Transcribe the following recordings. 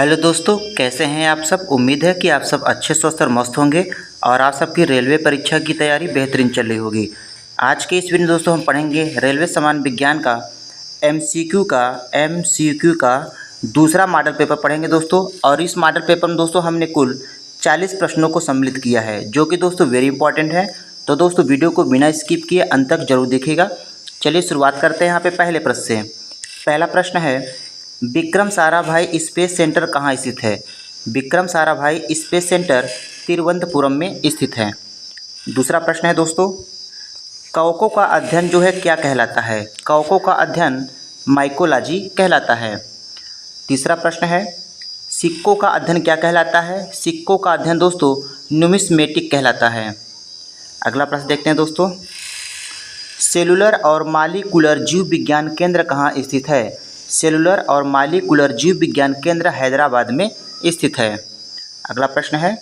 Hello दोस्तों, कैसे हैं आप सब। उम्मीद है कि आप सब अच्छे स्वस्थ और मस्त होंगे और आप सबकी रेलवे परीक्षा की तैयारी बेहतरीन चल रही होगी। आज के इस वीडियो में दोस्तों हम पढ़ेंगे रेलवे सामान्य विज्ञान का एमसीक्यू का दूसरा मॉडल पेपर पढ़ेंगे दोस्तों। और इस मॉडल पेपर में दोस्तों हमने कुल 40 प्रश्नों को सम्मिलित किया है, जो कि दोस्तों वेरी इंपॉर्टेंट है। तो दोस्तों वीडियो को बिना स्किप किए अंत तक जरूर देखिएगा। चलिए शुरुआत करते हैं यहाँ पे पहले प्रश्न से। पहला प्रश्न है, विक्रम साराभाई स्पेस सेंटर कहाँ स्थित है। विक्रम साराभाई स्पेस सेंटर तिरुवनंतपुरम में स्थित है। दूसरा प्रश्न है दोस्तों, कवकों का अध्ययन जो है क्या कहलाता है। कवकों का अध्ययन माइकोलॉजी कहलाता है। तीसरा प्रश्न है, सिक्कों का अध्ययन क्या कहलाता है। सिक्कों का अध्ययन दोस्तों न्यूमिस्मेटिक कहलाता है। अगला प्रश्न देखते हैं दोस्तों, सेलुलर और मालिकुलर जीव विज्ञान केंद्र कहाँ स्थित है। सेलुलर और मालिकुलर जीव विज्ञान केंद्र हैदराबाद में स्थित है। अगला प्रश्न है,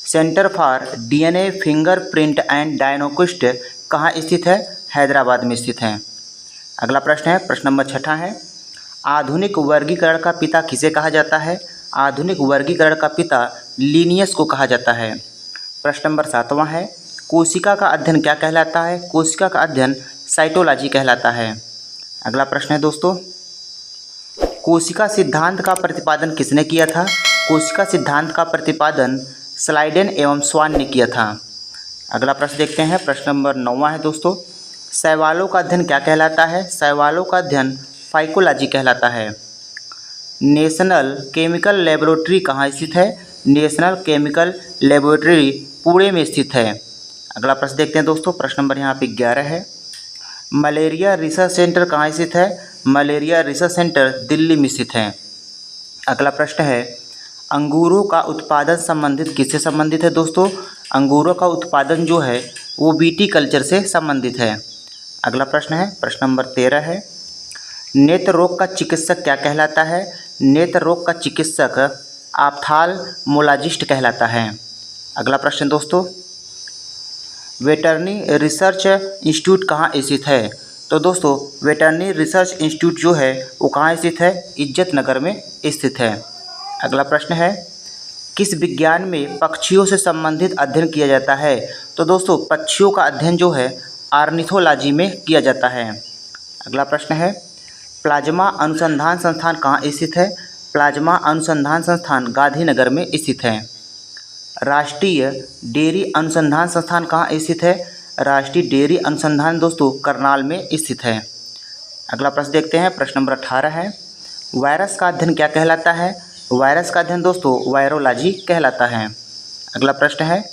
centre for DNA fingerprint and diagnostic कहाँ स्थित है। हैदराबाद में स्थित है। अगला प्रश्न है, प्रश्न नंबर 6 है, आधुनिक वर्गीकरण का पिता किसे कहा जाता है। आधुनिक वर्गीकरण का पिता लिनियस को कहा जाता है। प्रश्न नंबर 7 है, कोशिका का अध्ययन क्या कहलाता है। कोशिका का अध्ययन साइटोलॉजी कहलाता है। अगला प्रश्न है दोस्तों, कोशिका सिद्धांत का प्रतिपादन किसने किया था। कोशिका सिद्धांत का प्रतिपादन स्लाइडेन एवं स्वान ने किया था। अगला प्रश्न देखते हैं, प्रश्न नंबर 9 है दोस्तों, शैवालों का अध्ययन क्या कहलाता है। शैवालों का अध्ययन फाइकोलॉजी कहलाता है। नेशनल केमिकल लेबोरेटरी कहाँ स्थित है। नेशनल केमिकल लेबोरेटरी पुणे में स्थित है। अगला प्रश्न देखते हैं दोस्तों, प्रश्न नंबर यहाँ पे 11 है, मलेरिया रिसर्च सेंटर कहाँ स्थित है। मलेरिया रिसर्च सेंटर दिल्ली में स्थित है। अगला प्रश्न है, अंगूरों का उत्पादन संबंधित किससे संबंधित है दोस्तों। अंगूरों का उत्पादन जो है वो बीटी कल्चर से संबंधित है। अगला प्रश्न है, प्रश्न नंबर 13 है, नेत्र रोग का चिकित्सक क्या कहलाता है। नेत्र रोग का चिकित्सक ऑप्थाल्मोलॉजिस्ट कहलाता है। अगला प्रश्न दोस्तों, वेटरनरी रिसर्च इंस्टीट्यूट कहाँ स्थित है। तो दोस्तों वेटरनरी रिसर्च इंस्टीट्यूट जो है वो कहाँ स्थित है। इज्जत नगर में स्थित है। अगला प्रश्न है, किस विज्ञान में पक्षियों से संबंधित अध्ययन किया जाता है। तो दोस्तों पक्षियों का अध्ययन जो है ऑर्निथोलॉजी में किया जाता है। अगला प्रश्न है, प्लाज्मा अनुसंधान संस्थान कहाँ स्थित है। प्लाज्मा अनुसंधान संस्थान गांधीनगर में स्थित है। राष्ट्रीय डेयरी अनुसंधान संस्थान कहाँ स्थित है। राष्ट्रीय डेयरी अनुसंधान दोस्तों करनाल में स्थित है। अगला प्रश्न देखते हैं, प्रश्न नंबर 18 है, वायरस का अध्ययन क्या कहलाता है। वायरस का अध्ययन दोस्तों वायरोलॉजी कहलाता है। अगला प्रश्न है,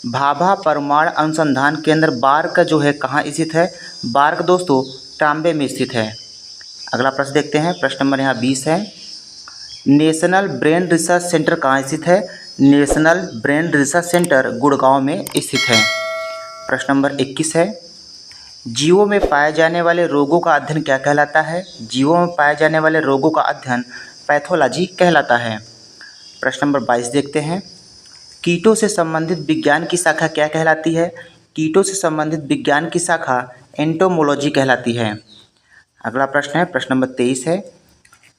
भाभा परमाणु अनुसंधान केंद्र बार्क जो है कहाँ स्थित है। बार्क दोस्तों तांबे में स्थित है। अगला प्रश्न देखते हैं, प्रश्न नंबर यहाँ 20 है, नेशनल ब्रेन रिसर्च सेंटर कहाँ स्थित है। National brain research centre Gurgaon में स्थित है। प्रश्न नंबर 21 है, जीवों में पाए जाने वाले रोगों का अध्ययन क्या कहलाता है। जीवों में पाए जाने वाले रोगों का अध्ययन पैथोलॉजी कहलाता है। प्रश्न नंबर 22 देखते हैं, कीटों से संबंधित विज्ञान की शाखा क्या कहलाती है। कीटों से संबंधित विज्ञान की शाखा एंटोमोलॉजी कहलाती है। अगला प्रश्न है, प्रश्न नंबर 23 है,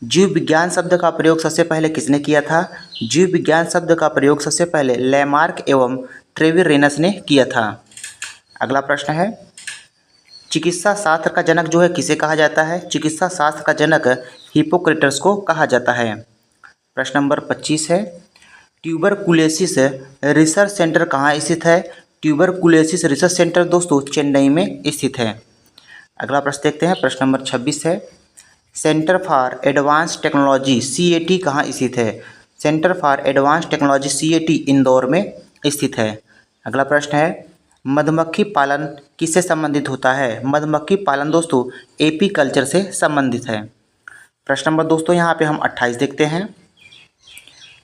जीव विज्ञान शब्द का प्रयोग सबसे पहले किसने किया था। जीव विज्ञान शब्द का प्रयोग सबसे पहले लैमार्क एवं ट्रेविरेनस ने किया था। अगला प्रश्न है, चिकित्सा शास्त्र का जनक जो है किसे कहा जाता है। चिकित्सा शास्त्र का जनक हिप्पोक्रेटस को कहा जाता है। प्रश्न नंबर 25 है, ट्यूबरकुलोसिस रिसर्च सेंटर कहाँ स्थित है। ट्यूबरकुलोसिस रिसर्च सेंटर दोस्तों चेन्नई में स्थित है। अगला प्रश्न देखते हैं, प्रश्न नंबर 26 है, centre for advance technology CAT कहाँ स्थित है। Centre for advance technology CAT Indore में स्थित है। अगला प्रश्न है, मधुमक्खी पालन किससे संबंधित होता है। मधुमक्खी पालन दोस्तों एपी कल्चर से संबंधित है। प्रश्न नंबर दोस्तों यहाँ पे हम 28 देखते हैं,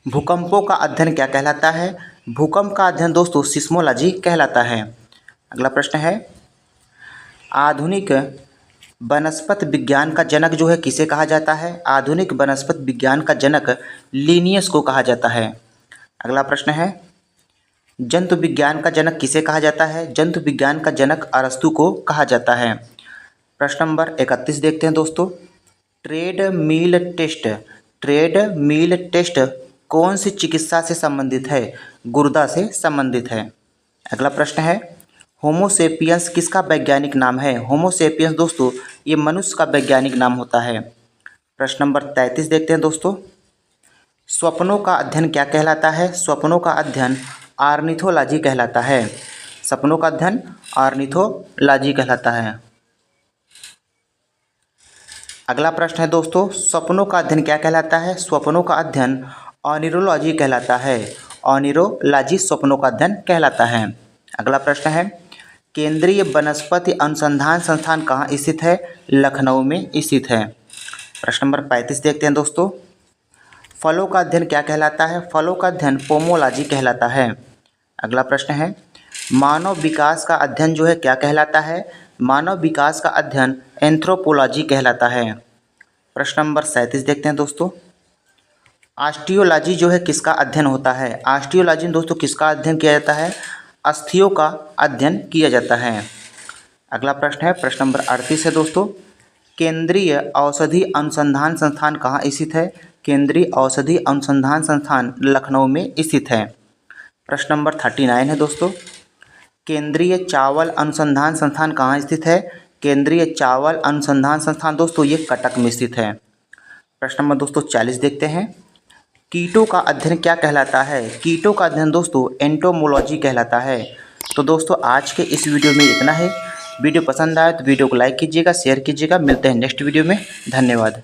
भूकंपों का अध्ययन क्या कहलाता है। भूकंप का अध्ययन दोस्तों सिस्मोलॉजी कहलाता है। अगला प्रश्न है, आधुनिक वनस्पति विज्ञान का जनक जो है किसे कहा जाता है। आधुनिक वनस्पति विज्ञान का जनक लिनियस को कहा जाता है। अगला प्रश्न है, जंतु विज्ञान का जनक किसे कहा जाता है। जंतु विज्ञान का जनक अरस्तु को कहा जाता है। प्रश्न नंबर 31 देखते हैं दोस्तों, ट्रेड मील टेस्ट ट्रेडमिल टेस्ट कौन सी चिकित्सा से संबंधित है? गुर्दा से संबंधित है। अगला प्रश्न है, होमोसेपियंस किसका वैज्ञानिक नाम है? होमोसेपियंस दोस्तों ये मनुष्य का वैज्ञानिक नाम होता है। प्रश्न नंबर 33 देखते हैं दोस्तों, स्वप्नों का अध्ययन क्या कहलाता है? स्वप्नों का अध्ययन ऑर्निथोलॉजी कहलाता है। सपनों का अध्ययन ऑर्निथोलॉजी कहलाता है। अगला प्रश्न है दोस्तों, स्वप्नों का अध्ययन क्या कहलाता है? स्वप्नों का अध्ययन ऑनिरोलॉजी कहलाता है। ऑनिरोलॉजी स्वप्नों का अध्ययन कहलाता है। अगला प्रश्न है, केंद्रीय वनस्पति अनुसंधान संस्थान कहाँ स्थित है? लखनऊ में स्थित है। प्रश्न नंबर 35 देखते हैं दोस्तों, फलों का अध्ययन क्या कहलाता है? फलों का अध्ययन पोमोलॉजी कहलाता है। अगला प्रश्न है, मानव विकास का अध्ययन जो है क्या कहलाता है? मानव विकास का अध्ययन एंथ्रोपोलॉजी कहलाता है। प्रश्न नंबर 37 देखते हैं दोस्तों, ऑस्टियोलॉजी जो है किसका अध्ययन होता है? ऑस्टियोलॉजी में दोस्तों किसका अध्ययन किया जाता है? अस्थियों का अध्ययन किया जाता है। अगला प्रश्न है, प्रश्न नंबर 38 है दोस्तों, केंद्रीय औषधि अनुसंधान संस्थान कहाँ स्थित है? केंद्रीय औषधि अनुसंधान संस्थान लखनऊ में स्थित है। प्रश्न नंबर 39 है दोस्तों, केंद्रीय चावल अनुसंधान संस्थान कहाँ स्थित है? केंद्रीय चावल अनुसंधान संस्थान दोस्तों ये कटक में स्थित है। प्रश्न नंबर दोस्तों 40 देखते हैं, कीटों का अध्ययन क्या कहलाता है? कीटों का अध्ययन दोस्तों एंटोमोलॉजी कहलाता है। तो दोस्तों आज के इस वीडियो में इतना है। वीडियो पसंद आए तो वीडियो को लाइक कीजिएगा, शेयर कीजिएगा। मिलते हैं नेक्स्ट वीडियो में। धन्यवाद।